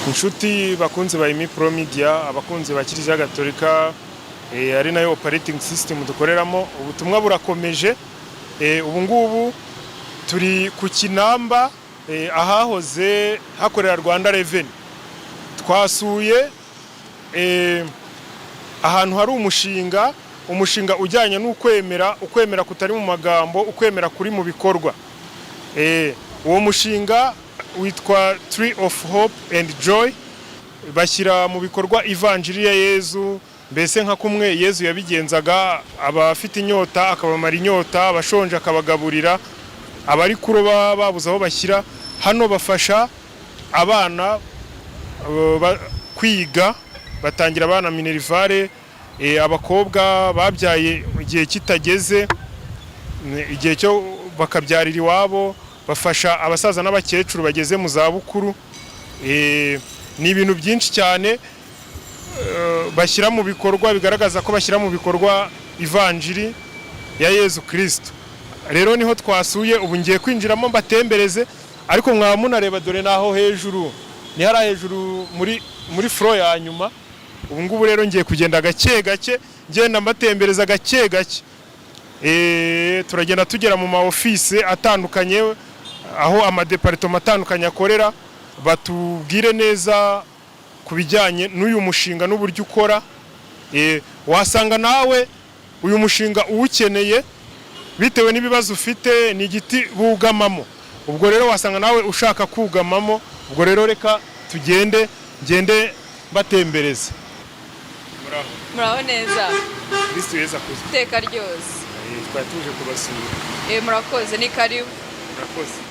inshuti bakunze ba Pro Media, abakunze ba Kiliziya Gatolika, ari nayo operating system dukoreramo. Ubutumwa burakomeje. Ubu ngubu turi ku Kinamba, ahahoze hakorera Rwanda Revenue. Twasuye ahantu hari umushinga ujyanye ukwemera kutari mu magambo, ukwemera kuri mu bikorwa. Uwo mushinga witwa Tree of Hope and Joy, bashyira mu bikorwa ivanjiri ya Yezu, mbese nka kumwe Yezu yabigenzaga, abafite inyota akabamara inyota, abashonje akabagaburira, abari kuroba babuze aho bashyira. Hano bafasha abana kwiga, batangira abana minerivare, abakobwa babyaye igihe kitageze, igihe cyo bakabyarira iwabo, bafasha abasaza n'abakecuru bageze mu za bukuru. Ni ibintu byinshi cyane bashyira mu bikorwa, bigaragaza ko bashyira mu bikorwa ivanjiri ya Yezu Kristo. Rero niho twasuye, ubu ngiye kwinjiramo mbatembereze, ariko mwaba munareba dore naho hejuru, ni hara hejuru muri floor ya nyuma. Ubu ngubu rero ngiye kugenda gake gake, ngenda mbatembereza gake gake. Turagenda tugera mu ma office atandukanye, aho amadepartement atandukanye akorera, batubwire neza kubijyanye n'uyu mushinga n'uburyo ukora. Wasanga nawe uyu mushinga uwukeneye bitewe n'ibibazo ufite, ni igiti bugamamo. Ubwo rero wasanga nawe ushaka kugamamo. Ubwo rero reka ngende batembereza. Muraho neza. Kristo Yezu akuze. Iteka ryose. Twatuje kubasura. Murakoze, ni karibu. Murakoze.